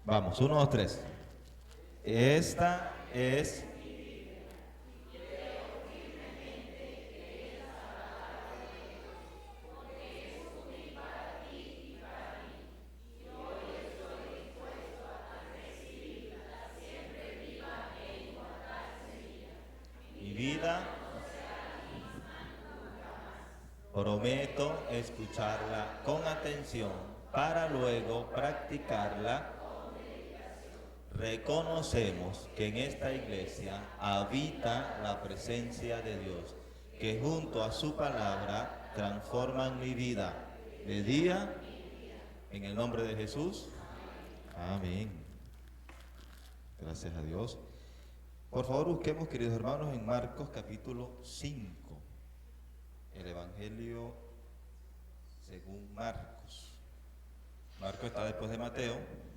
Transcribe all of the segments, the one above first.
Vamos, uno, dos, tres. Esta es... Mi vida. Prometo escucharla con atención para luego practicarla. Reconocemos que en esta iglesia habita la presencia de Dios, que junto a su palabra transforman mi vida de día, en el nombre de Jesús. Amén. Gracias a Dios. Por favor, busquemos, queridos hermanos, en Marcos capítulo 5. El Evangelio según Marcos. Marcos está después de Mateo.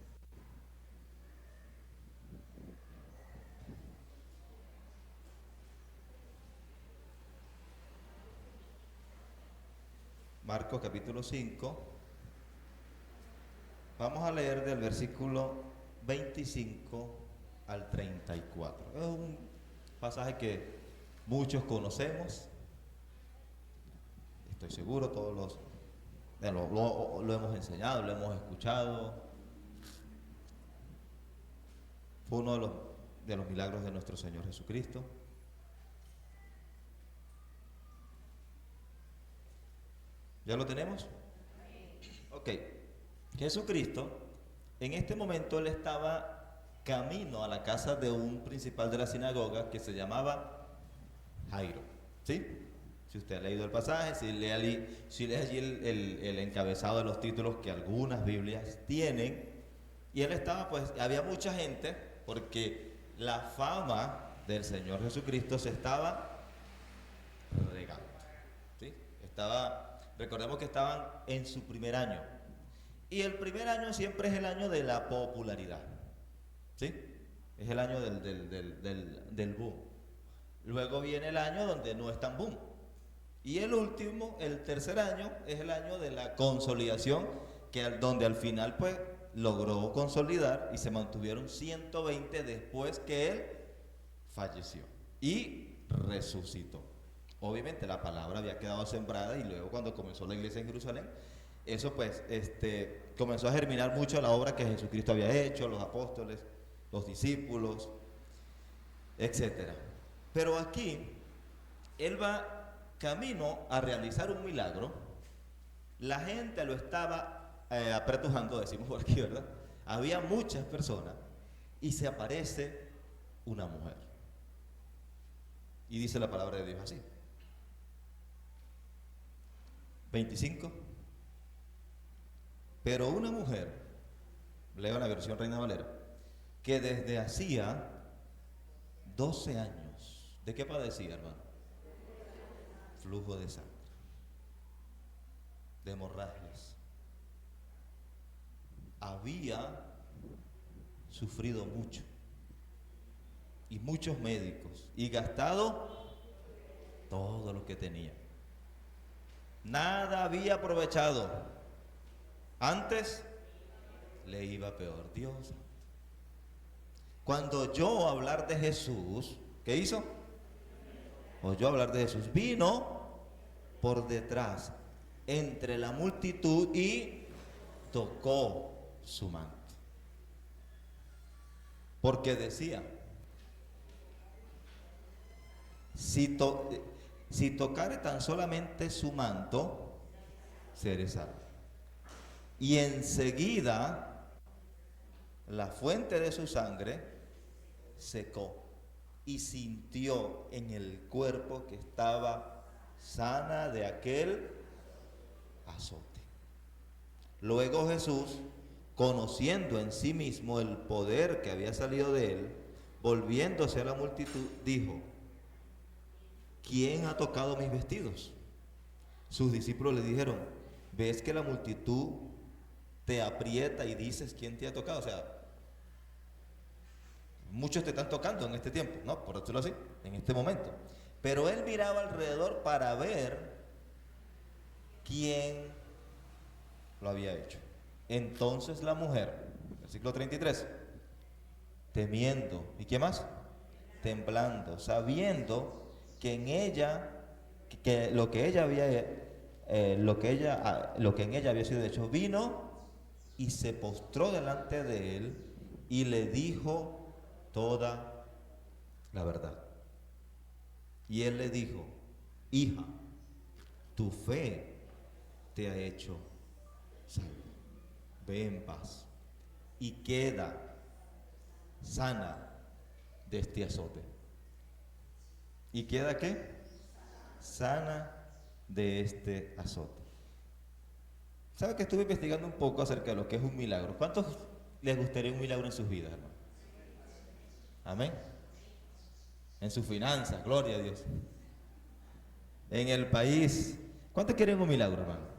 Marcos capítulo 5. Vamos a leer del versículo 25 al 34. Es un pasaje que muchos conocemos. Estoy seguro, todos lo hemos enseñado, lo hemos escuchado. Fue uno de los milagros de nuestro Señor Jesucristo. ¿Ya lo tenemos? Ok. Jesucristo, en este momento él estaba camino a la casa de un principal de la sinagoga que se llamaba Jairo. ¿Sí? Si usted ha leído el pasaje, si lee allí el encabezado de los títulos que algunas Biblias tienen, y él estaba, pues, había mucha gente, porque la fama del Señor Jesucristo se estaba regando, ¿sí? Recordemos que estaban en su primer año, y el primer año siempre es el año de la popularidad, ¿sí? Es el año del boom. Luego viene el año donde no es tan boom. Y el último, el tercer año, es el año de la consolidación, donde al final pues logró consolidar y se mantuvieron 120 después que él falleció y resucitó. Obviamente la palabra había quedado sembrada, y luego cuando comenzó la iglesia en Jerusalén, eso pues comenzó a germinar mucho la obra que Jesucristo había hecho, los apóstoles, los discípulos, etc. Pero aquí él va camino a realizar un milagro. La gente lo estaba apretujando, decimos por aquí, ¿verdad? Había muchas personas, y se aparece una mujer. Y dice la palabra de Dios así. 25. Pero una mujer, leo la versión Reina Valera, que desde hacía 12 años, ¿de qué padecía, hermano? Flujo de sangre, de hemorragias. Había sufrido mucho, y muchos médicos, y gastado todo lo que tenía. Nada había aprovechado. Antes le iba peor. Dios. Cuando oyó hablar de Jesús, ¿qué hizo? Oyó hablar de Jesús, vino por detrás, entre la multitud, y tocó su manto. Porque decía, si tocare tan solamente su manto, seré salvo. Y enseguida la fuente de su sangre secó, y sintió en el cuerpo que estaba sana de aquel azote. Luego Jesús, conociendo en sí mismo el poder que había salido de él, volviéndose a la multitud, dijo: ¿quién ha tocado mis vestidos? Sus discípulos le dijeron: ¿ves que la multitud te aprieta y dices quién te ha tocado? O sea, muchos te están tocando en este tiempo, ¿no? Por decirlo así, en este momento. Pero él miraba alrededor para ver quién lo había hecho. Entonces la mujer, Versículo 33. Temiendo. ¿Y qué más? Temblando, sabiendo que en ella, que lo que ella había, lo que en ella había sido hecho, vino y se postró delante de él y le dijo toda la verdad. Y él le dijo: hija, tu fe te ha hecho salvo. Ve en paz y queda sana de este azote. ¿Y queda qué? Sana de este azote. ¿Sabe que estuve investigando un poco acerca de lo que es un milagro? ¿Cuántos les gustaría un milagro en sus vidas, hermano? Amén. En sus finanzas, gloria a Dios. En el país. ¿Cuántos quieren un milagro, hermano?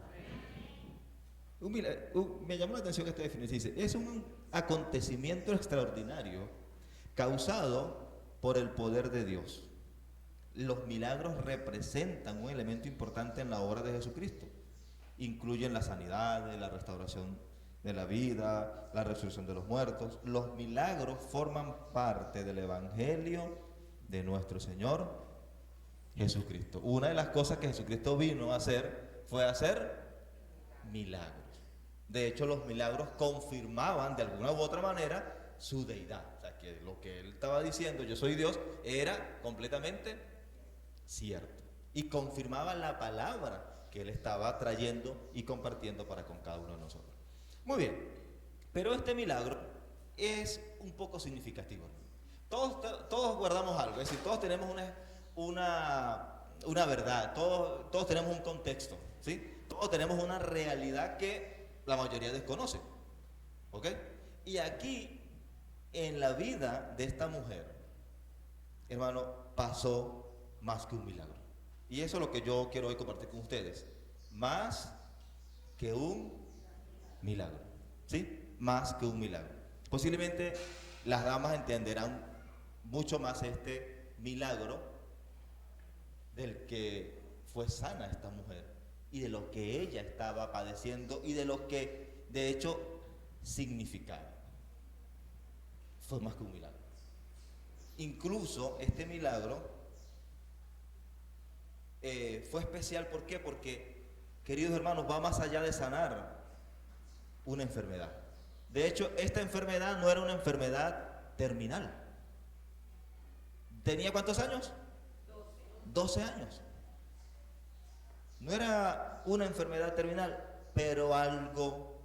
Me llamó la atención esta definición. Dice: es un acontecimiento extraordinario causado por el poder de Dios. Los milagros representan un elemento importante en la obra de Jesucristo. Incluyen la sanidad, la restauración de la vida, la resurrección de los muertos. Los milagros forman parte del evangelio de nuestro Señor Jesucristo. Una de las cosas que Jesucristo vino a hacer fue hacer milagros. De hecho, los milagros confirmaban de alguna u otra manera su deidad. O sea, que lo que él estaba diciendo, yo soy Dios, era completamente cierto. Y confirmaba la palabra que él estaba trayendo y compartiendo para con cada uno de nosotros. Muy bien, pero este milagro es un poco significativo. Todos guardamos algo, es decir, todos tenemos una verdad, todos tenemos un contexto, ¿sí? Todos tenemos una realidad que la mayoría desconoce, ¿ok? Y aquí, en la vida de esta mujer, hermano, pasó más que un milagro. Y eso es lo que yo quiero hoy compartir con ustedes. Más que un milagro, ¿sí? Más que un milagro. Posiblemente las damas entenderán mucho más este milagro del que fue sana esta mujer y de lo que ella estaba padeciendo y de lo que de hecho significaba. Fue más que un milagro. Incluso este milagro fue especial. ¿Por qué? Porque, queridos hermanos, va más allá de sanar una enfermedad. De hecho, esta enfermedad no era una enfermedad terminal. ¿Tenía cuántos años? 12 años. No era una enfermedad terminal, pero algo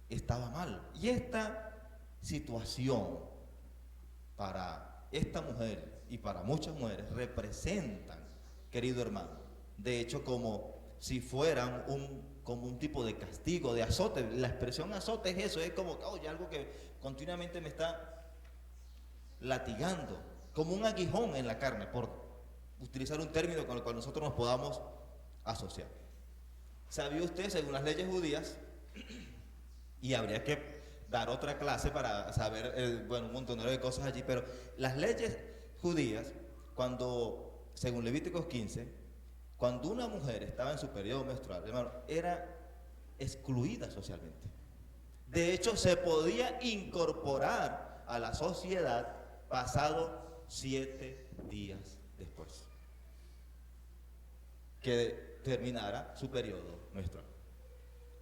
estaba mal. Y esta situación para esta mujer y para muchas mujeres representan, querido hermano, de hecho como si fueran como un tipo de castigo, de azote. La expresión azote es eso, es como oye, algo que continuamente me está latigando, como un aguijón en la carne, por utilizar un término con el cual nosotros nos podamos asociar. ¿Sabía usted, según las leyes judías, y habría que dar otra clase para saber, un montón de cosas allí, pero las leyes judías, según Levíticos 15, cuando una mujer estaba en su periodo menstrual, hermano, era excluida socialmente. De hecho, se podía incorporar a la sociedad pasado 7 días después que terminara su periodo menstrual.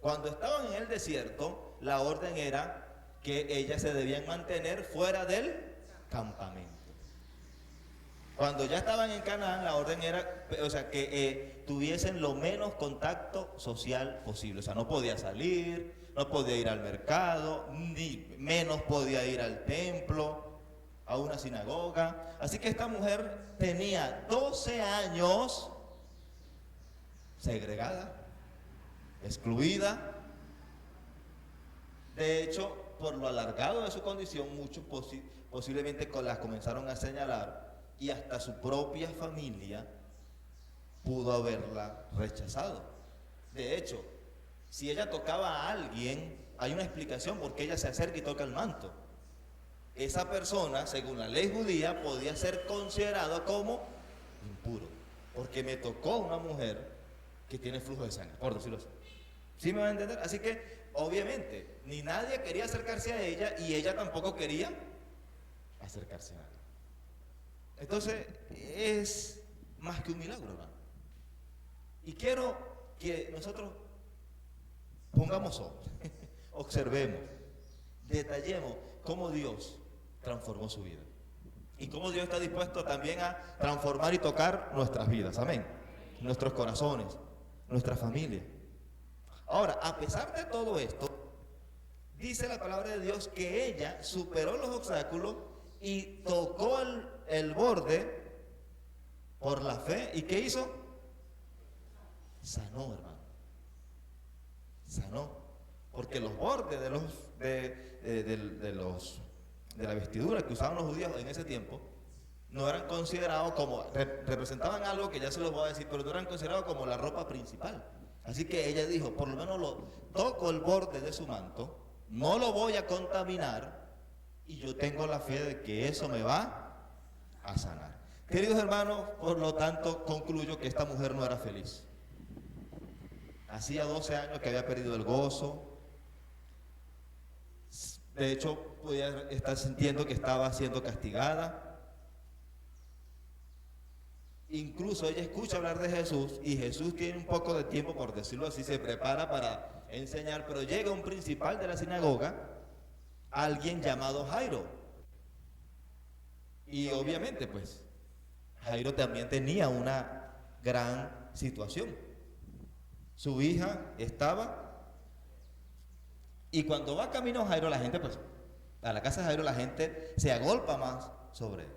Cuando estaban en el desierto, la orden era que ellas se debían mantener fuera del campamento. Cuando ya estaban en Canaán, la orden era, que tuviesen lo menos contacto social posible. O sea, no podía salir, no podía ir al mercado, ni menos podía ir al templo, a una sinagoga. Así que esta mujer tenía 12 años segregada, excluida. De hecho, por lo alargado de su condición, muchos posiblemente las comenzaron a señalar, y hasta su propia familia pudo haberla rechazado. De hecho, si ella tocaba a alguien, hay una explicación por qué ella se acerca y toca el manto. Esa persona, según la ley judía, podía ser considerada como impuro, porque me tocó una mujer que tiene flujo de sangre, por decirlo así. ¿Sí me van a entender? Así que obviamente, ni nadie quería acercarse a ella y ella tampoco quería acercarse a él. Entonces, es más que un milagro, hermano. Y quiero que nosotros pongamos ojos, observemos, detallemos cómo Dios transformó su vida. Y cómo Dios está dispuesto también a transformar y tocar nuestras vidas. Amén. Nuestros corazones, nuestra familia. Ahora, a pesar de todo esto, dice la palabra de Dios que ella superó los obstáculos y tocó el borde por la fe. ¿Y qué hizo? Sanó, hermano. Sanó. Porque los bordes de la vestidura que usaban los judíos en ese tiempo no eran considerados como, representaban algo que ya se los voy a decir, pero no eran considerados como la ropa principal. Así que ella dijo, por lo menos toco el borde de su manto, no lo voy a contaminar y yo tengo la fe de que eso me va a sanar. Queridos hermanos, por lo tanto concluyo que esta mujer no era feliz. Hacía 12 años que había perdido el gozo. De hecho, podía estar sintiendo que estaba siendo castigada. Incluso ella escucha hablar de Jesús y Jesús tiene un poco de tiempo, por decirlo así, se prepara para enseñar, pero llega un principal de la sinagoga, alguien llamado Jairo. Y obviamente, pues, Jairo también tenía una gran situación. Su hija estaba... Y cuando va camino a Jairo, la gente, pues, a la casa de Jairo, la gente se agolpa más sobre él.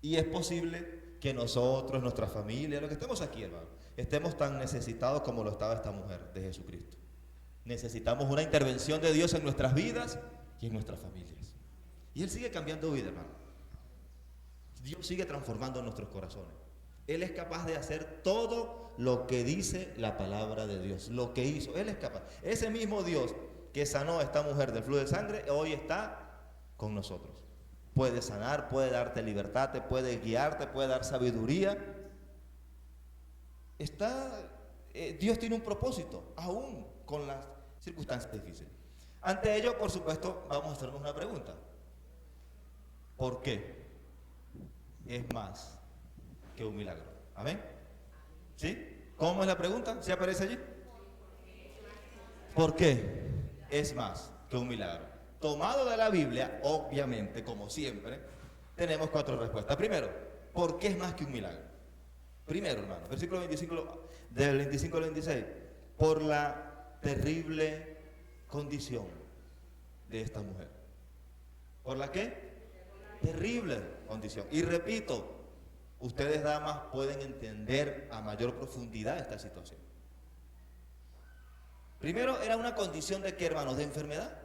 Y es posible que nosotros, nuestra familia, los que estemos aquí, hermano, estemos tan necesitados como lo estaba esta mujer de Jesucristo. Necesitamos una intervención de Dios en nuestras vidas y en nuestras familias. Y Él sigue cambiando vida, hermano. Dios sigue transformando nuestros corazones. Él es capaz de hacer todo lo que dice la palabra de Dios, lo que hizo, Él es capaz. Ese mismo Dios que sanó a esta mujer del flujo de sangre, hoy está con nosotros. Puede sanar, puede darte libertad, te puede guiar, te puede dar sabiduría. Dios tiene un propósito, aún con las circunstancias difíciles. Ante ello, por supuesto, vamos a hacernos una pregunta. ¿Por qué es más que un milagro? ¿Amén? ¿Sí? ¿Cómo es la pregunta? ¿Sí aparece allí? ¿Por qué es más que un milagro? Tomado de la Biblia, obviamente, como siempre, tenemos 4 respuestas. Primero, ¿por qué es más que un milagro? Primero, hermano, versículo 25, del 25 al 26, por la terrible condición de esta mujer. ¿Por la qué? Terrible condición. Y repito, ustedes, damas, pueden entender a mayor profundidad esta situación. Primero, era una condición de ¿qué, hermanos? De enfermedad.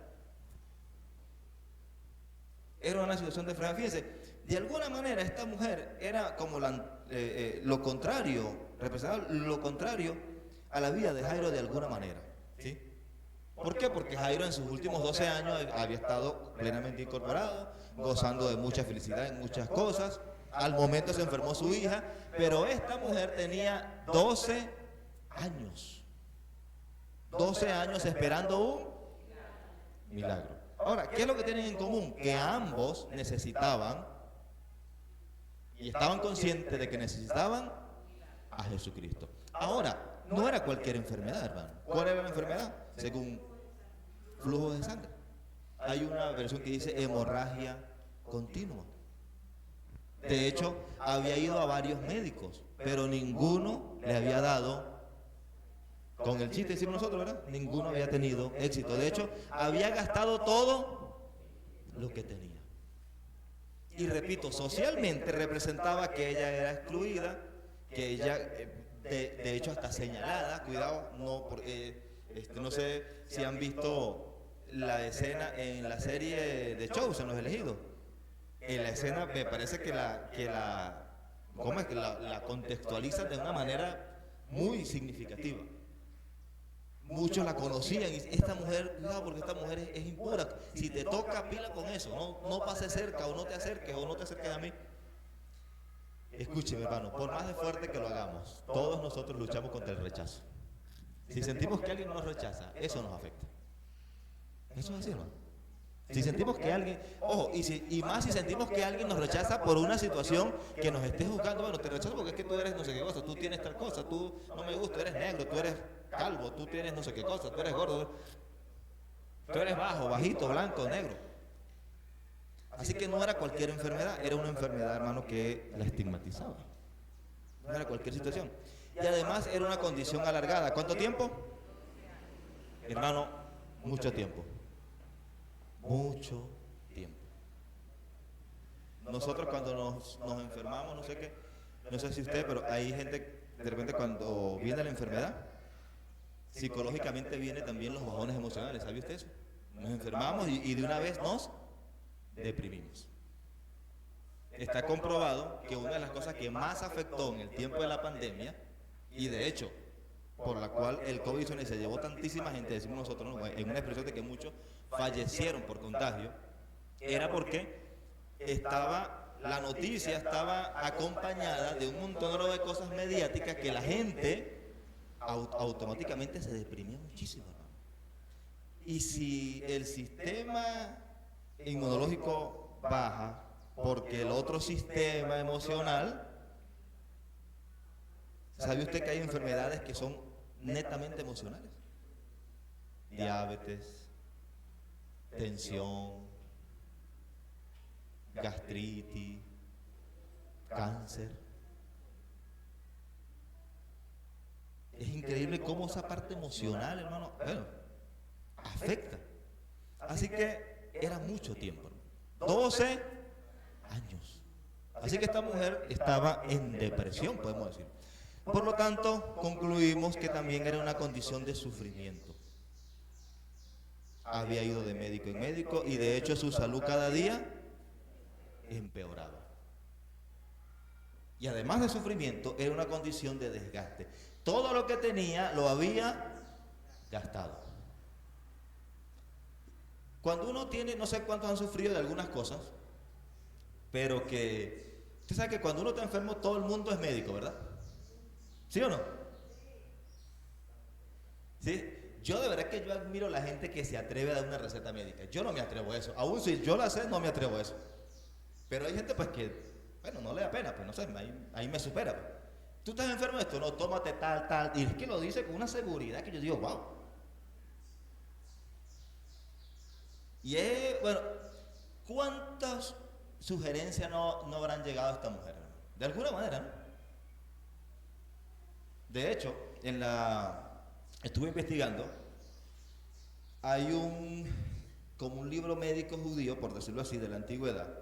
Era una situación de enfermedad. Fíjense, de alguna manera esta mujer era como lo contrario, representaba lo contrario a la vida de Jairo de alguna manera. ¿Sí? ¿Por qué? Porque Jairo en sus últimos 12 años había estado plenamente incorporado, gozando de mucha felicidad en muchas cosas. Al momento se enfermó su hija, pero esta mujer tenía 12 años. 12 años esperando un milagro. Ahora, ¿qué es lo que tienen en común? Que ambos necesitaban y estaban conscientes de que necesitaban a Jesucristo. Ahora, no era cualquier enfermedad, hermano. ¿Cuál era la enfermedad? Según flujo de sangre. Hay una versión que dice hemorragia continua. De hecho, había ido a varios médicos, pero ninguno le había dado, con el chiste decimos nosotros, ¿verdad? Ninguno había tenido éxito. De hecho, había gastado todo lo que tenía. Y repito, socialmente representaba que ella era excluida, que ella, de hecho, hasta señalada. Cuidado, no sé si han visto la escena en la serie de Chosen, Los Elegidos. En la escena me parece que la contextualizan de una manera muy significativa. Muchos la conocían y esta mujer, cuidado porque esta mujer es impura. Si te toca, pila con eso, no pases cerca o no te acerques a mí. Escúcheme, hermano, por más de fuerte que lo hagamos, todos nosotros luchamos contra el rechazo. Si sentimos que alguien nos rechaza, eso nos afecta. Eso es así, hermano. Si sentimos que alguien, ojo, y más si sentimos que alguien nos rechaza por una situación que nos esté juzgando, bueno, te rechazo porque es que tú eres no sé qué cosa, tú tienes tal cosa, tú no me gusta, eres negro, tú eres calvo, tú tienes no sé qué cosa, tú eres gordo, tú eres bajo, bajito, blanco, negro. Así que no era cualquier enfermedad, era una enfermedad, hermano, que la estigmatizaba. No era cualquier situación. Y además era una condición alargada. ¿Cuánto tiempo? Hermano, mucho tiempo. Mucho tiempo. Nosotros cuando nos enfermamos, no sé qué, no sé si usted, pero hay gente, de repente cuando viene la enfermedad, psicológicamente viene también los bajones emocionales, ¿sabe usted eso? Nos enfermamos y de una vez nos deprimimos. Está comprobado que una de las cosas que más afectó en el tiempo de la pandemia, y de hecho, por la cual el COVID-19 se llevó tantísima gente, decimos nosotros, ¿no?, en una expresión de que muchos fallecieron por contagio, era porque la noticia estaba acompañada de un montón de cosas mediáticas que la gente automáticamente se deprimía muchísimo, hermano. Y si el sistema inmunológico baja porque el otro sistema emocional, ¿sabe usted que hay enfermedades que son netamente emocionales? Diabetes, tensión, gastritis, cáncer. Es increíble cómo esa parte emocional, hermano, bueno, afecta. Así que era mucho tiempo, 12 años. Así que esta mujer estaba en depresión, podemos decir. Por lo tanto, concluimos que también era una condición de sufrimiento. Había ido de médico en médico y de hecho su salud cada día empeoraba. Y además de sufrimiento, era una condición de desgaste. Todo lo que tenía lo había gastado. Cuando uno tiene, no sé cuántos han sufrido de algunas cosas, pero que, usted sabe que cuando uno está enfermo todo el mundo es médico, ¿verdad? ¿Sí o no? ¿Sí? Yo de verdad que yo admiro a la gente que se atreve a dar una receta médica. Yo no me atrevo a eso. Aún si yo la sé, no me atrevo a eso. Pero hay gente pues que, bueno, no le da pena, pues no sé, ahí me supera. Pues. ¿Tú estás enfermo de esto? No, tómate tal. Y es que lo dice con una seguridad que yo digo, wow. Y es, bueno, ¿cuántas sugerencias no habrán llegado a esta mujer? De alguna manera, ¿no? De hecho, estuve investigando, hay como un libro médico judío, por decirlo así, de la antigüedad,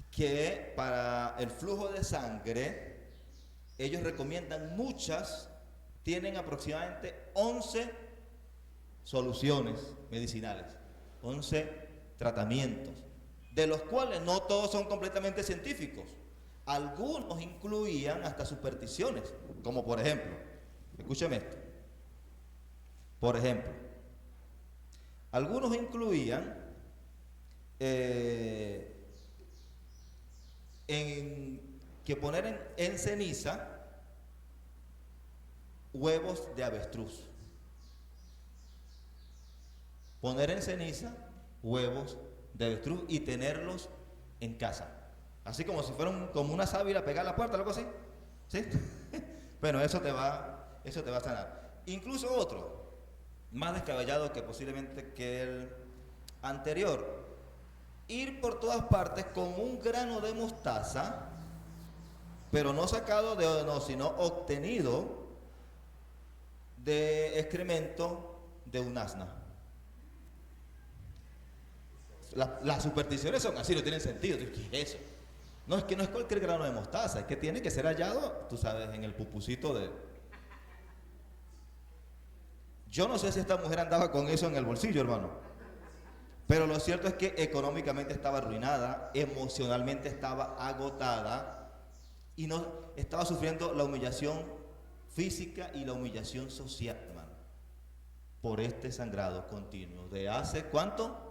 que para el flujo de sangre, ellos recomiendan tienen aproximadamente 11 soluciones medicinales, 11 tratamientos, de los cuales no todos son completamente científicos. Algunos incluían hasta supersticiones, como por ejemplo, escúcheme esto, por ejemplo, algunos incluían que poner en ceniza huevos de avestruz. Poner en ceniza huevos de avestruz y tenerlos en casa. Así como si fueran como una sábila pegar a la puerta, algo así. ¿Sí? Bueno, eso te va a sanar. Incluso otro, más descabellado que posiblemente que el anterior. Ir por todas partes con un grano de mostaza, pero no sacado sino obtenido de excremento de un asna. Las supersticiones son así, no tienen sentido. ¿Qué es eso? No, es que no es cualquier grano de mostaza, es que tiene que ser hallado, tú sabes, en el pupucito de... Yo no sé si esta mujer andaba con eso en el bolsillo, hermano. Pero lo cierto es que económicamente estaba arruinada, emocionalmente estaba agotada y no estaba sufriendo la humillación física y la humillación social, hermano, por este sangrado continuo. ¿De hace cuánto?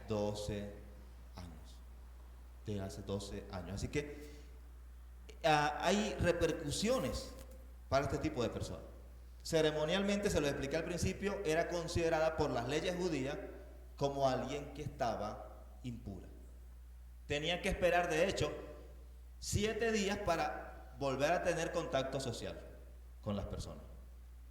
12 años. De hace 12 años. Así que hay repercusiones para este tipo de personas. ceremonialmente, se lo expliqué al principio, era considerada por las leyes judías como alguien que estaba impura. Tenía que esperar, de hecho, 7 días para volver a tener contacto social con las personas.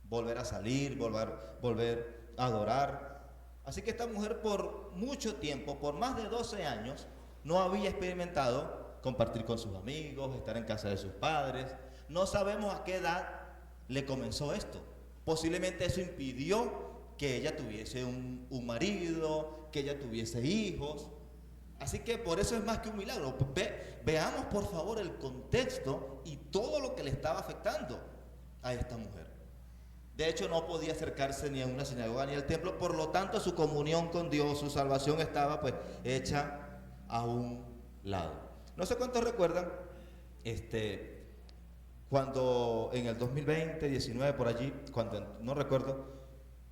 Volver a salir, volver a adorar. Así que esta mujer por mucho tiempo, por más de 12 años, no había experimentado compartir con sus amigos, estar en casa de sus padres. No sabemos a qué edad le comenzó esto. Posiblemente eso impidió que ella tuviese un marido, que ella tuviese hijos. Así que por eso es más que un milagro. Veamos por favor el contexto y todo lo que le estaba afectando a esta mujer. De hecho, no podía acercarse ni a una sinagoga ni al templo, por lo tanto su comunión con Dios, su salvación estaba pues hecha a un lado. No sé cuántos recuerdan, cuando en el 2020, 19 por allí, no recuerdo,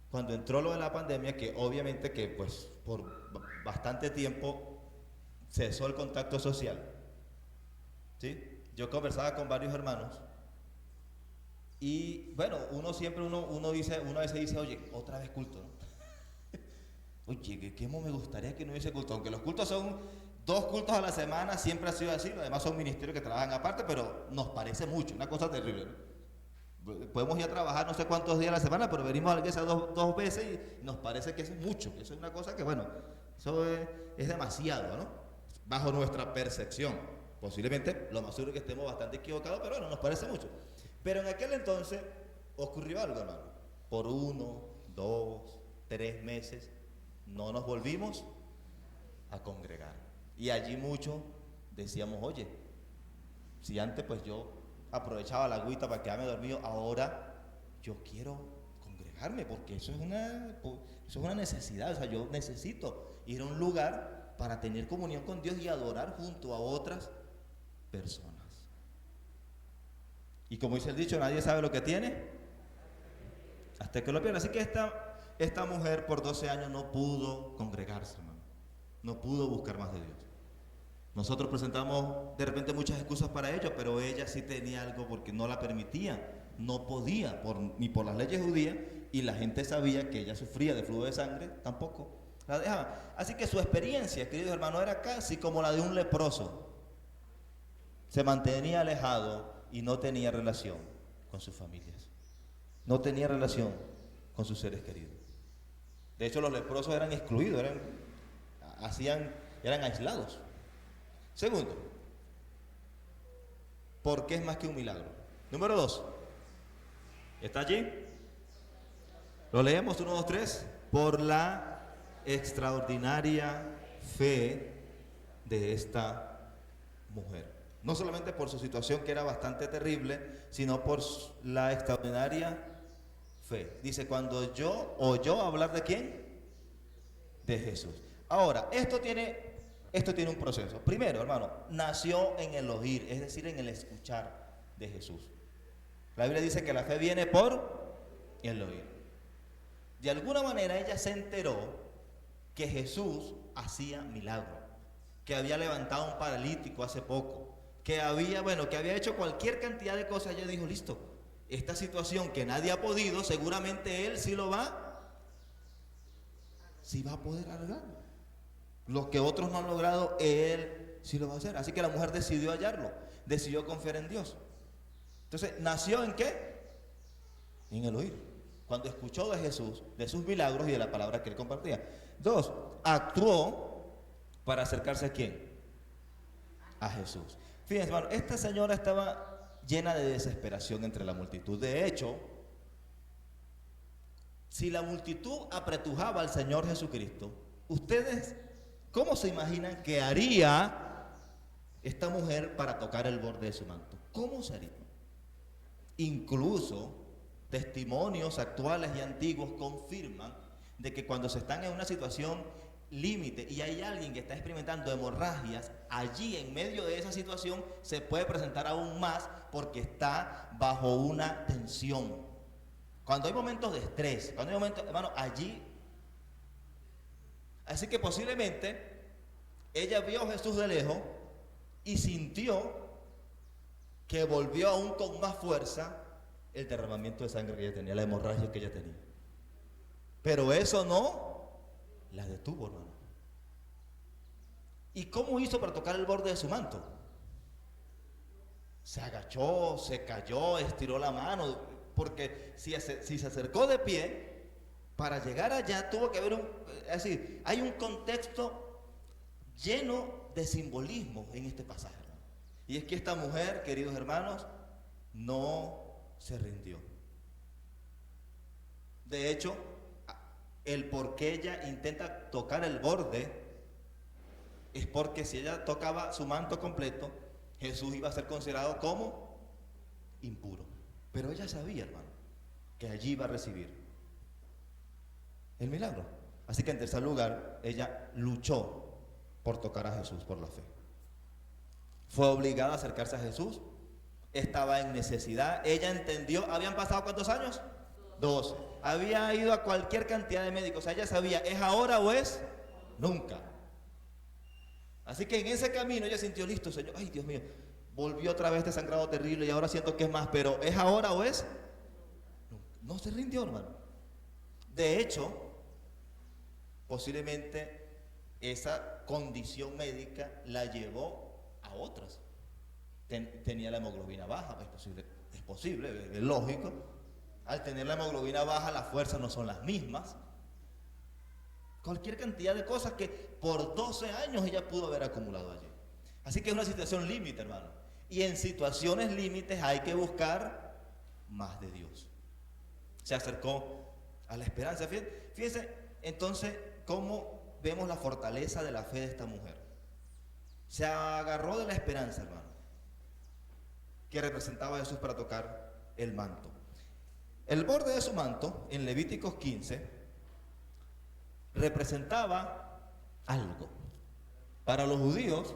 cuando entró lo de la pandemia, que obviamente que pues por bastante tiempo cesó el contacto social, ¿sí? Yo conversaba con varios hermanos y bueno, uno a veces dice, oye, otra vez culto, ¿no? Oye, ¿qué me gustaría que no hubiese culto? Aunque los cultos son 2 cultos a la semana, siempre ha sido así, además son ministerios que trabajan aparte, pero nos parece mucho, una cosa terrible, ¿no? Podemos ir a trabajar no sé cuántos días a la semana, pero venimos a la iglesia dos veces y nos parece que eso es mucho, que eso es una cosa que, bueno, eso es demasiado, ¿no? Bajo nuestra percepción. Posiblemente, lo más seguro es que estemos bastante equivocados, pero bueno, nos parece mucho. Pero en aquel entonces ocurrió algo, hermano. Por 1, 2, 3 meses no nos volvimos a congregar. Y allí muchos decíamos, oye, si antes pues yo aprovechaba la agüita para quedarme dormido, ahora yo quiero congregarme porque eso es una necesidad. O sea, yo necesito ir a un lugar para tener comunión con Dios y adorar junto a otras personas. Y como dice el dicho, nadie sabe lo que tiene hasta que lo pierde. Así que esta mujer por 12 años no pudo congregarse, hermano. No pudo buscar más de Dios. Nosotros presentamos de repente muchas excusas para ello, pero ella sí tenía algo porque no la permitía, no podía, ni por las leyes judías, y la gente sabía que ella sufría de flujo de sangre, tampoco la dejaba. Así que su experiencia, queridos hermanos, era casi como la de un leproso. Se mantenía alejado y no tenía relación con sus familias, no tenía relación con sus seres queridos. De hecho, los leprosos eran excluidos, eran aislados. Segundo, ¿por qué es más que un milagro? Número 2, ¿está allí? Lo leemos, 1, 2, 3. Por la extraordinaria fe de esta mujer. No solamente por su situación, que era bastante terrible, sino por la extraordinaria fe. Dice, cuando oyó hablar de ¿quién? De Jesús. Ahora, esto tiene un proceso. Primero, hermano, nació en el oír, es decir, en el escuchar de Jesús. La Biblia dice que la fe viene por el oír. De alguna manera ella se enteró que Jesús hacía milagros, que había levantado a un paralítico hace poco, que había hecho cualquier cantidad de cosas. Ella dijo, listo, esta situación que nadie ha podido, seguramente Él sí va a poder arreglar. Lo que otros no han logrado, Él sí lo va a hacer. Así que la mujer decidió hallarlo, decidió confiar en Dios. Entonces, ¿nació en qué? En el oír. Cuando escuchó de Jesús, de sus milagros y de la palabra que Él compartía. 2, actuó para acercarse ¿a quién? A Jesús. Fíjense, hermano, esta señora estaba llena de desesperación entre la multitud. De hecho, si la multitud apretujaba al Señor Jesucristo, ustedes, ¿cómo se imaginan que haría esta mujer para tocar el borde de su manto? ¿Cómo sería? Incluso testimonios actuales y antiguos confirman de que cuando se están en una situación límite y hay alguien que está experimentando hemorragias, allí en medio de esa situación se puede presentar aún más porque está bajo una tensión. Cuando hay momentos de estrés, cuando hay momentos, hermano, allí. Así que posiblemente ella vio a Jesús de lejos y sintió que volvió aún con más fuerza el derramamiento de sangre que ella tenía, la hemorragia que ella tenía. Pero eso no la detuvo, hermano. ¿Y cómo hizo para tocar el borde de su manto? Se agachó, se cayó, estiró la mano, porque si se acercó de pie, para llegar allá tuvo que haber es decir, hay un contexto lleno de simbolismo en este pasaje. Y es que esta mujer, queridos hermanos, no se rindió. De hecho, el por qué ella intenta tocar el borde es porque si ella tocaba su manto completo, Jesús iba a ser considerado como impuro. Pero ella sabía, hermano, que allí iba a recibir el milagro. Así que en tercer lugar, ella luchó por tocar a Jesús por la fe. Fue obligada a acercarse a Jesús, estaba en necesidad, ella entendió. ¿Habían pasado cuántos años? 12. Había ido a cualquier cantidad de médicos, o sea, ella sabía, ¿es ahora o es nunca? Así que en ese camino ella sintió, listo, Señor, ay Dios mío, volvió otra vez este sangrado terrible y ahora siento que es más, pero ¿es ahora o es nunca? No se rindió, hermano. De hecho, posiblemente esa condición médica la llevó a otras. Tenía la hemoglobina baja, es posible, es lógico. Al tener la hemoglobina baja, las fuerzas no son las mismas. Cualquier cantidad de cosas que por 12 años ella pudo haber acumulado allí. Así que es una situación límite, hermano. Y en situaciones límites hay que buscar más de Dios. Se acercó a la esperanza. Fíjense entonces cómo vemos la fortaleza de la fe de esta mujer. Se agarró de la esperanza, hermano, que representaba a Jesús para tocar el manto. El borde de su manto, en Levíticos 15, representaba algo. Para los judíos,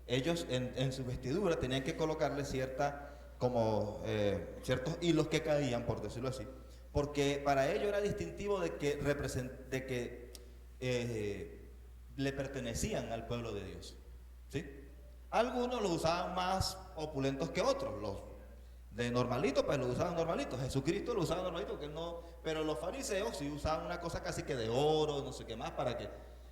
ellos en su vestidura tenían que colocarle ciertos hilos que caían, por decirlo así, porque para ellos era distintivo de que le pertenecían al pueblo de Dios, ¿sí? Algunos los usaban más opulentos que otros, los de normalito, pues lo usaban normalito. Jesucristo lo usaba normalito, que no, pero los fariseos sí usaban una cosa casi que de oro, no sé qué más, para que,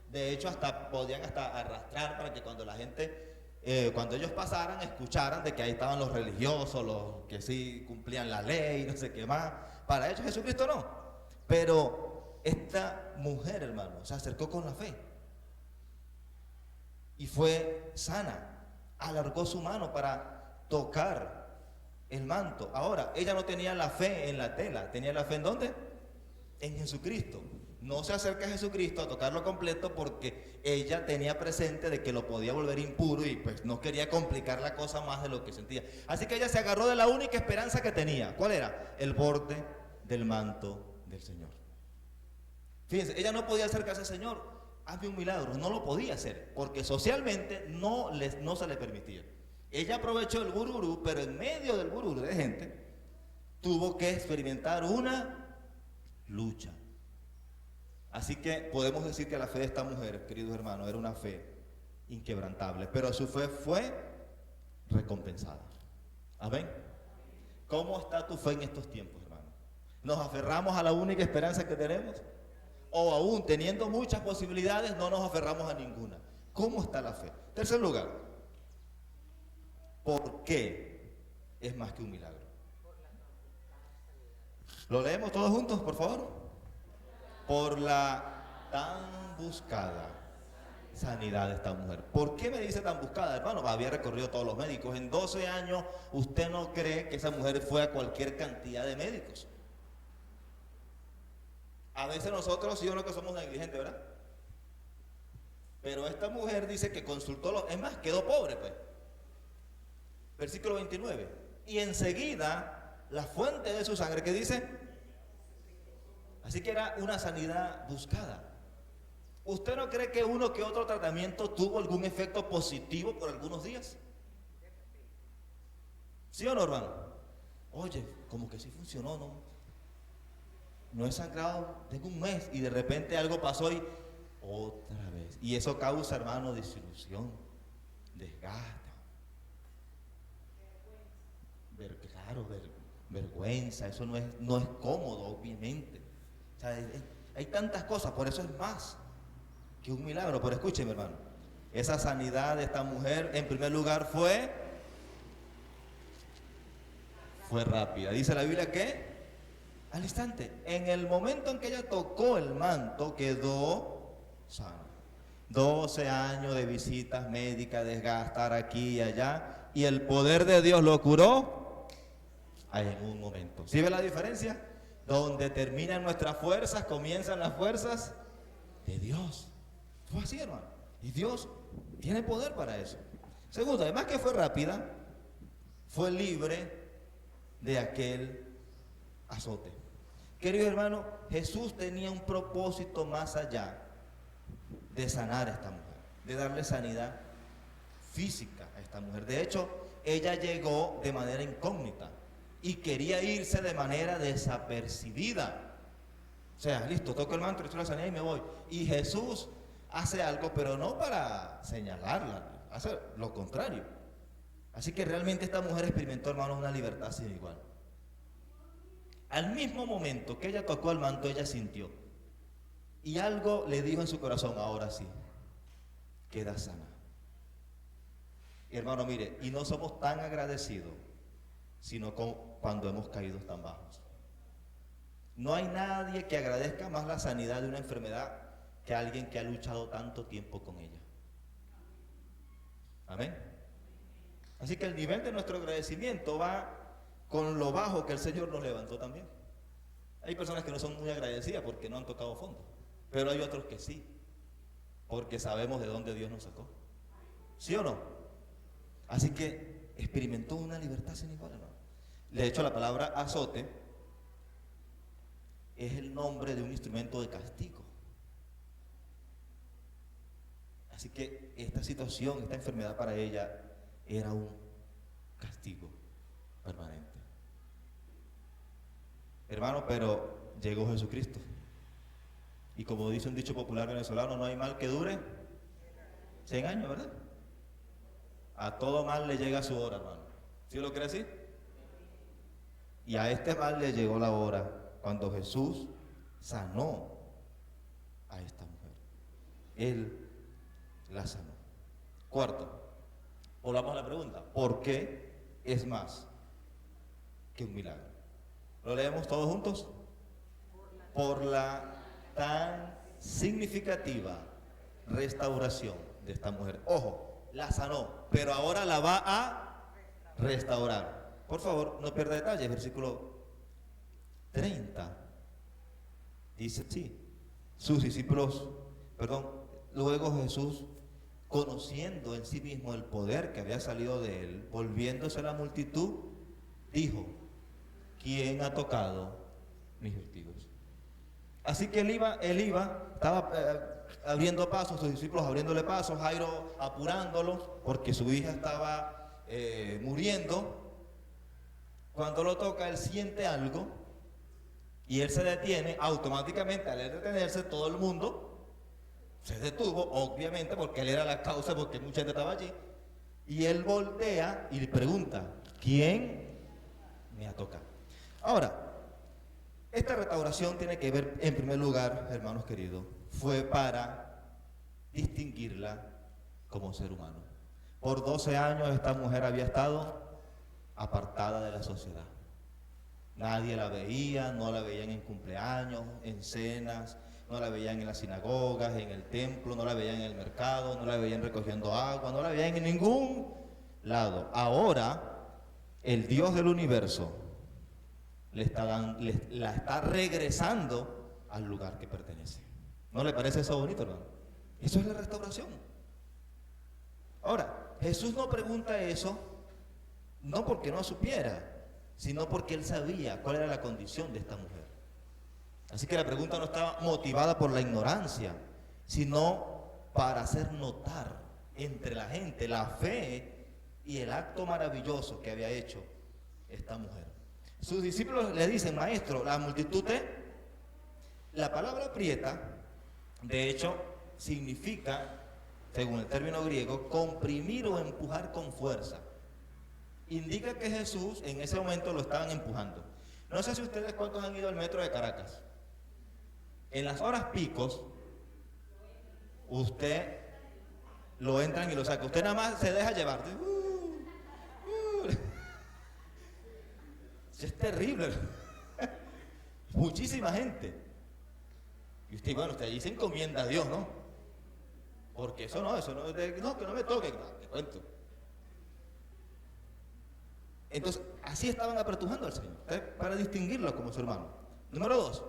de hecho, podían arrastrar para que cuando la gente, cuando ellos pasaran, escucharan de que ahí estaban los religiosos, los que sí cumplían la ley, no sé qué más. Para ellos Jesucristo no. Pero esta mujer, hermano, se acercó con la fe y fue sana. Alargó su mano para tocar el manto. Ahora, ella no tenía la fe en la tela, tenía la fe ¿en dónde? En Jesucristo. No se acerca a Jesucristo a tocarlo completo porque ella tenía presente de que lo podía volver impuro y pues no quería complicar la cosa más de lo que sentía. Así que ella se agarró de la única esperanza que tenía. ¿Cuál era? El borde del manto del Señor. Fíjense, ella no podía acercarse al Señor, hazme un milagro, no lo podía hacer porque socialmente no se le permitía. Ella aprovechó el bururú, pero en medio del bururú de gente tuvo que experimentar una lucha. Así que podemos decir que la fe de esta mujer, queridos hermanos, era una fe inquebrantable, pero su fe fue recompensada. Amén. ¿Cómo está tu fe en estos tiempos, hermano? ¿Nos aferramos a la única esperanza que tenemos? ¿O aún teniendo muchas posibilidades no nos aferramos a ninguna? ¿Cómo está la fe? Tercer lugar, ¿por qué es más que un milagro? ¿Lo leemos todos juntos, por favor? Por la tan buscada sanidad de esta mujer. ¿Por qué me dice tan buscada, hermano? Había recorrido todos los médicos. En 12 años, ¿usted no cree que esa mujer fue a cualquier cantidad de médicos? A veces nosotros, sí o no, que somos negligentes, ¿verdad? Pero esta mujer dice que consultó, es más, quedó pobre, pues. Versículo 29. Y enseguida, la fuente de su sangre, ¿qué dice? Así que era una sanidad buscada. ¿Usted no cree que uno que otro tratamiento tuvo algún efecto positivo por algunos días? ¿Sí o no, hermano? Oye, como que sí funcionó, ¿no? No he sangrado, tengo un mes y de repente algo pasó y otra vez. Y eso causa, hermano, desilusión, desgaste. vergüenza, eso no es cómodo, obviamente. O sea, hay tantas cosas, por eso es más que un milagro. Pero escúcheme, hermano, esa sanidad de esta mujer, en primer lugar, fue rápida. Dice la Biblia que al instante, en el momento en que ella tocó el manto, quedó sana. 12 años de visitas médicas, desgastar aquí y allá, y el poder de Dios lo curó en un momento. ¿Sí ve la diferencia? Donde terminan nuestras fuerzas, comienzan las fuerzas de Dios. Fue así, hermano. Y Dios tiene poder para eso. Segundo, además que fue rápida, fue libre de aquel azote. Querido hermano, Jesús tenía un propósito más allá de sanar a esta mujer, de darle sanidad física a esta mujer. De hecho, ella llegó de manera incógnita y quería irse de manera desapercibida. O sea, listo, toco el manto, recibo la sanidad y me voy. Y Jesús hace algo, pero no para señalarla, hace lo contrario. Así que realmente esta mujer experimentó, hermano, una libertad sin igual. Al mismo momento que ella tocó el manto, ella sintió. Y algo le dijo en su corazón: ahora sí, queda sana. Y hermano, mire, y no somos tan agradecidos, sino cuando hemos caído tan bajos. No hay nadie que agradezca más la sanidad de una enfermedad que alguien que ha luchado tanto tiempo con ella. Amén. Así que el nivel de nuestro agradecimiento va con lo bajo que el Señor nos levantó también. Hay personas que no son muy agradecidas porque no han tocado fondo, pero hay otros que sí, porque sabemos de dónde Dios nos sacó. ¿Sí o no? Así que experimentó una libertad sin igual, hermano. De hecho, la palabra azote es el nombre de un instrumento de castigo. Así que esta situación, esta enfermedad para ella era un castigo permanente. Hermano, pero llegó Jesucristo. Y como dice un dicho popular venezolano, no hay mal que dure 100 años, ¿verdad? A todo mal le llega su hora, hermano. ¿Sí lo cree así? Y a este mal le llegó la hora cuando Jesús sanó a esta mujer. Él la sanó. Cuarto, volvamos a la pregunta: ¿por qué es más que un milagro? ¿Lo leemos todos juntos? Por la tan significativa restauración de esta mujer. Ojo, la sanó, pero ahora la va a restaurar. Por favor, no pierda detalles. Versículo 30 dice así: sus discípulos, luego Jesús, conociendo en sí mismo el poder que había salido de él, volviéndose a la multitud, dijo: ¿quién ha tocado mis vestidos? Así que él iba, estaba abriendo pasos, sus discípulos abriéndole pasos, Jairo apurándolos porque su hija estaba muriendo. Cuando lo toca, él siente algo y él se detiene. Automáticamente, al él detenerse, todo el mundo se detuvo, obviamente, porque él era la causa, porque mucha gente estaba allí. Y él voltea y le pregunta: ¿quién me ha tocado? Ahora, esta restauración tiene que ver, en primer lugar, hermanos queridos, fue para distinguirla como ser humano. Por 12 años esta mujer había estado apartada de la sociedad. Nadie la veía, no la veían en cumpleaños, en cenas, no la veían en las sinagogas, en el templo, no la veían en el mercado, no la veían recogiendo agua, no la veían en ningún lado. Ahora, el Dios del universo la está regresando al lugar que pertenece. ¿No le parece eso bonito, hermano? Eso es la restauración. Ahora, Jesús no pregunta eso no porque no supiera, sino porque él sabía cuál era la condición de esta mujer. Así que la pregunta no estaba motivada por la ignorancia, sino para hacer notar entre la gente la fe y el acto maravilloso que había hecho esta mujer. Sus discípulos le dicen: maestro, la multitud La palabra prieta, de hecho, significa, según el término griego, comprimir o empujar con fuerza. indica que Jesús en ese momento lo estaban empujando. No sé si ustedes cuántos han ido al metro de Caracas. En las horas picos, usted lo entran y lo sacan. Usted nada más se deja llevar. Es terrible. Muchísima gente. Y usted, bueno, usted allí se encomienda a Dios, ¿no? Porque eso no, no, que no me toque, no, te cuento. Entonces, así estaban apretujando al Señor, para distinguirlo como su hermano. Número 2,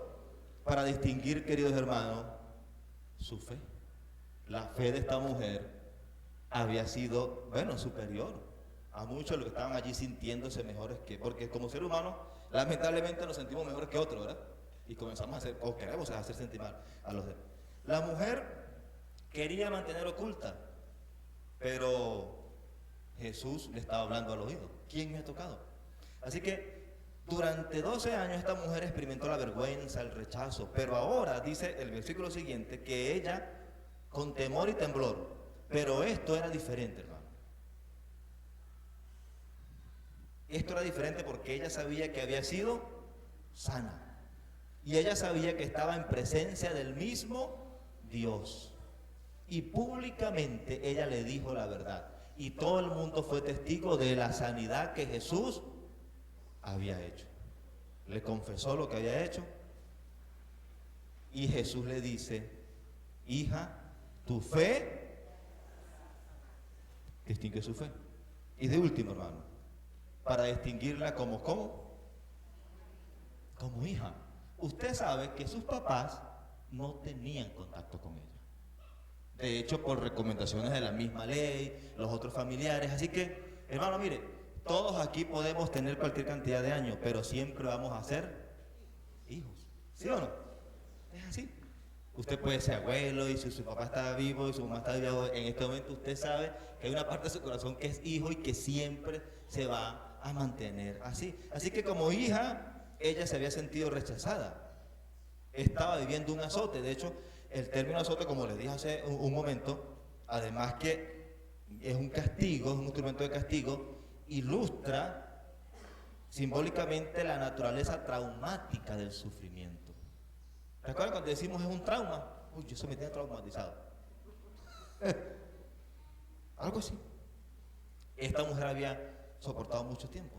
para distinguir, queridos hermanos, su fe. La fe de esta mujer había sido, bueno, superior a muchos de los que estaban allí sintiéndose mejores que, porque como ser humano, lamentablemente nos sentimos mejores que otros, ¿verdad? Y comenzamos a hacer, o queremos hacer sentir mal a los demás. La mujer quería mantener oculta, pero Jesús le estaba hablando al oído. ¿Quién me ha tocado? Así que durante 12 años esta mujer experimentó la vergüenza, el rechazo, pero ahora dice el versículo siguiente que ella con temor y temblor, pero esto era diferente, hermano. Esto era diferente porque ella sabía que había sido sana y ella sabía que estaba en presencia del mismo Dios y públicamente ella le dijo la verdad. Y todo el mundo fue testigo de la sanidad que Jesús había hecho. Le confesó lo que había hecho. Y Jesús le dice, hija, tu fe distingue su fe. Y de último, hermano, para distinguirla como hija. Usted sabe que sus papás no tenían contacto con ella. De hecho, por recomendaciones de la misma ley, los otros familiares. Así que, hermano, mire, todos aquí podemos tener cualquier cantidad de años, pero siempre vamos a ser hijos. ¿Sí o no? Es así. Usted puede ser abuelo y si su papá está vivo y su mamá está viva, en este momento usted sabe que hay una parte de su corazón que es hijo y que siempre se va a mantener así. Así que como hija, ella se había sentido rechazada. Estaba viviendo un azote. De hecho, el término azote, como les dije hace un momento, además que es un castigo, es un instrumento de castigo, ilustra simbólicamente la naturaleza traumática del sufrimiento. ¿Recuerdan cuando decimos es un trauma? Uy, eso me tiene traumatizado. Algo así. Esta mujer había soportado mucho tiempo.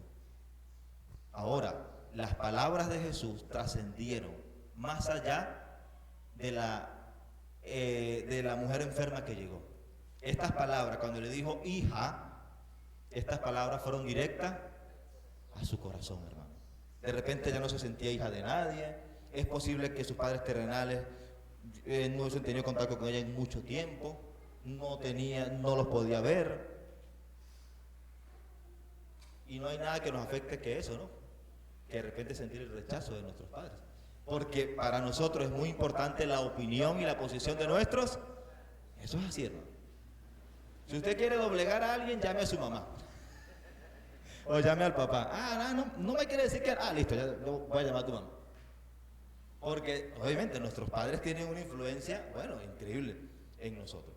Ahora, las palabras de Jesús trascendieron más allá de la mujer enferma que llegó. Estas palabras, cuando le dijo hija, estas palabras fueron directas a su corazón, hermano. De repente ya no se sentía hija de nadie. Es posible que sus padres terrenales no hubiesen tenido contacto con ella en mucho tiempo, no los podía ver. Y no hay nada que nos afecte que eso, ¿no? Que de repente sentir el rechazo de nuestros padres. Porque para nosotros es muy importante la opinión y la posición de nuestros. Eso es así, hermano. Si usted quiere doblegar a alguien, llame a su mamá. O llame al papá. No me quiere decir que... listo, ya voy a llamar a tu mamá. Porque obviamente nuestros padres tienen una influencia, bueno, increíble en nosotros.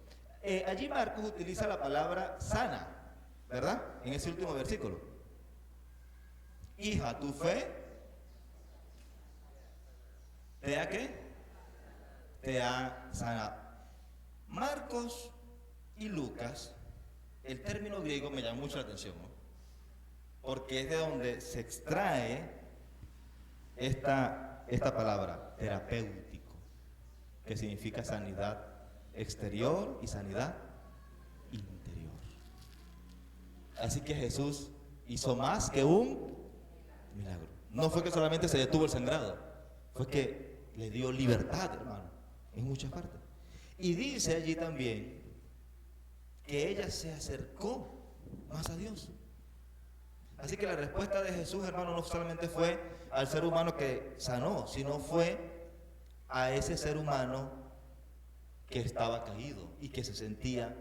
Allí Marcos utiliza la palabra sana, ¿verdad? En ese último versículo. Hija, tu fe... ¿te ha qué? Te ha sanado. Marcos y Lucas, el término griego me llama mucho la atención, ¿no? Porque es de donde se extrae esta palabra, terapéutico, que significa sanidad exterior y sanidad interior. Así que Jesús hizo más que un milagro. No fue que solamente se detuvo el sangrado, fue que le dio libertad, hermano, en muchas partes. Y dice allí también que ella se acercó más a Dios. Así que la respuesta de Jesús, hermano, no solamente fue al ser humano que sanó, sino fue a ese ser humano que estaba caído y que se sentía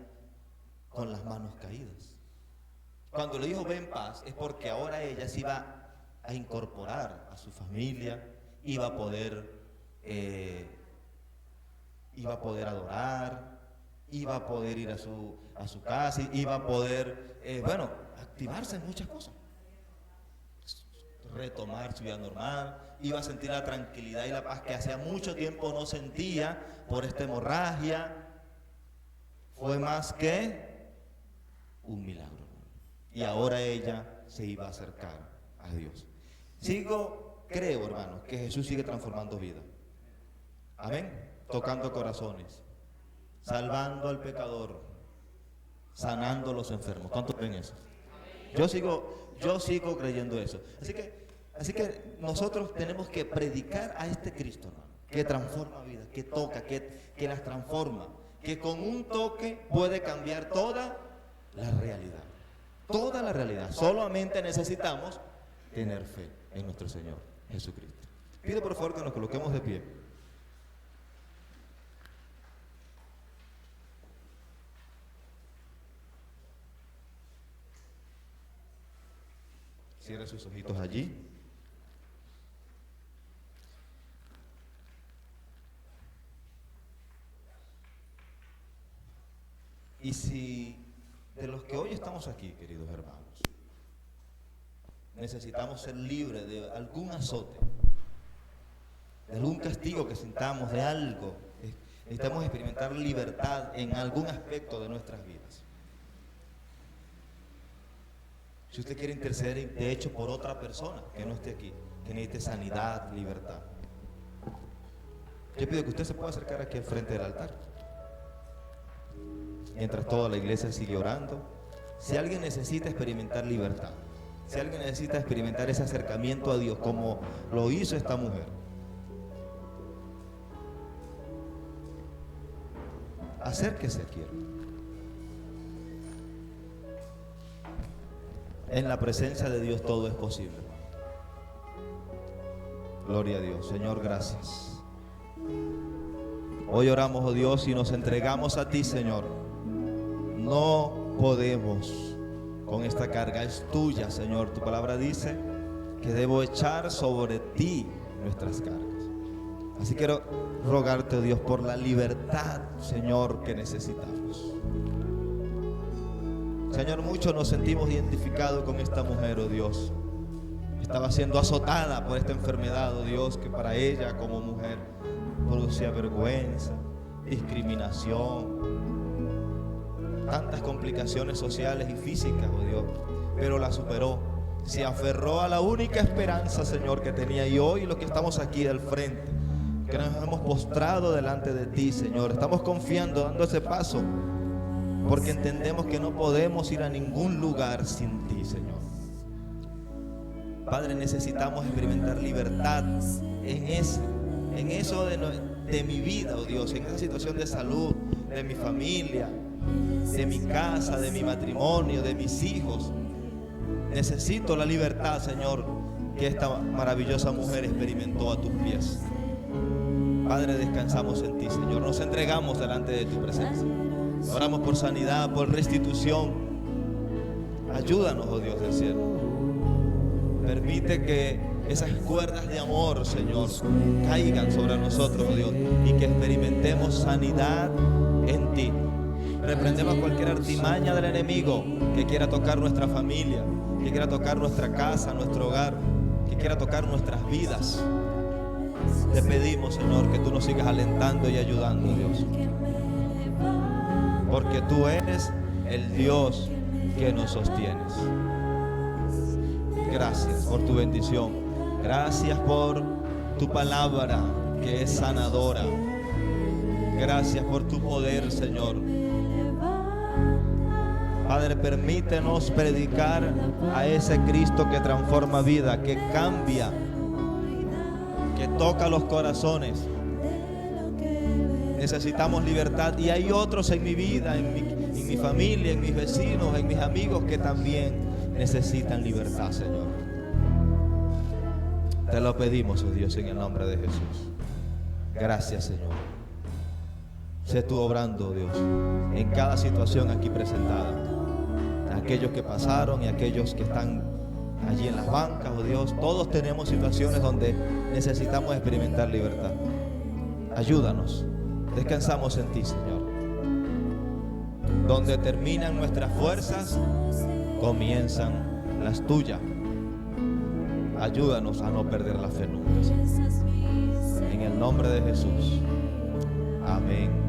con las manos caídas. Cuando le dijo ven paz, es porque ahora ella se iba a incorporar a su familia, iba a poder adorar, iba a poder ir a su casa, iba a poder, activarse en muchas cosas, retomar su vida normal, iba a sentir la tranquilidad y la paz que hacía mucho tiempo no sentía por esta hemorragia. Fue más que un milagro. Y ahora ella se iba a acercar a Dios. Creo, hermanos, que Jesús sigue transformando vidas. Amén. Tocando corazones, salvando al pecador, sanando a los enfermos. ¿Cuántos ven eso? Yo sigo creyendo eso. Así que nosotros tenemos que predicar a este Cristo, hermano, que transforma vidas, que toca, que las transforma, que con un toque puede cambiar toda la realidad. Toda la realidad. Solamente necesitamos tener fe en nuestro Señor Jesucristo. Pido por favor que nos coloquemos de pie. Cierre sus ojitos allí. Y si de los que hoy estamos aquí, queridos hermanos, necesitamos ser libres de algún azote, de algún castigo que sintamos, de algo, necesitamos experimentar libertad en algún aspecto de nuestras vidas. Si usted quiere interceder, de hecho, por otra persona que no esté aquí, que necesite sanidad, libertad, yo pido que usted se pueda acercar aquí al frente del altar. Mientras toda la iglesia sigue orando, si alguien necesita experimentar libertad, si alguien necesita experimentar ese acercamiento a Dios como lo hizo esta mujer, acérquese aquí. En la presencia de Dios todo es posible. Gloria a Dios. Señor, gracias. Hoy oramos, oh Dios, y nos entregamos a ti, Señor. No podemos con esta carga, es tuya, Señor. Tu palabra dice que debo echar sobre ti nuestras cargas. Así quiero rogarte, oh Dios, por la libertad, Señor, que necesitamos. Señor, muchos nos sentimos identificados con esta mujer, oh Dios. Estaba siendo azotada por esta enfermedad, oh Dios, que para ella como mujer producía vergüenza, discriminación, tantas complicaciones sociales y físicas, oh Dios, pero la superó. Se aferró a la única esperanza, Señor, que tenía. Y hoy los que estamos aquí al frente, que nos hemos postrado delante de ti, Señor, estamos confiando, dando ese paso, porque entendemos que no podemos ir a ningún lugar sin ti, Señor. Padre, necesitamos experimentar libertad en eso de mi vida, oh Dios, en esa situación de salud, de mi familia, de mi casa, de mi matrimonio, de mis hijos. Necesito la libertad, Señor, que esta maravillosa mujer experimentó a tus pies. Padre, descansamos en ti, Señor. Nos entregamos delante de tu presencia. Oramos por sanidad, por restitución. Ayúdanos, oh Dios del cielo. Permite que esas cuerdas de amor, Señor, caigan sobre nosotros, oh Dios, y que experimentemos sanidad en ti. Reprendemos cualquier artimaña del enemigo que quiera tocar nuestra familia, que quiera tocar nuestra casa, nuestro hogar, que quiera tocar nuestras vidas. Te pedimos, Señor, que tú nos sigas alentando y ayudando, Dios, porque tú eres el Dios que nos sostienes. Gracias por tu bendición. Gracias por tu palabra que es sanadora. Gracias por tu poder, Señor. Padre, permítenos predicar a ese Cristo que transforma vida, que cambia, que toca los corazones. Necesitamos libertad, y hay otros en mi vida, en mi familia, en mis vecinos, en mis amigos que también necesitan libertad, Señor. Te lo pedimos, oh Dios, en el nombre de Jesús. Gracias, Señor. Sé tú obrando, oh Dios, en cada situación aquí presentada. Aquellos que pasaron y aquellos que están allí en las bancas, oh Dios, todos tenemos situaciones donde necesitamos experimentar libertad. Ayúdanos. Descansamos en ti, Señor. Donde terminan nuestras fuerzas, comienzan las tuyas. Ayúdanos a no perder la fe nunca. En el nombre de Jesús. Amén.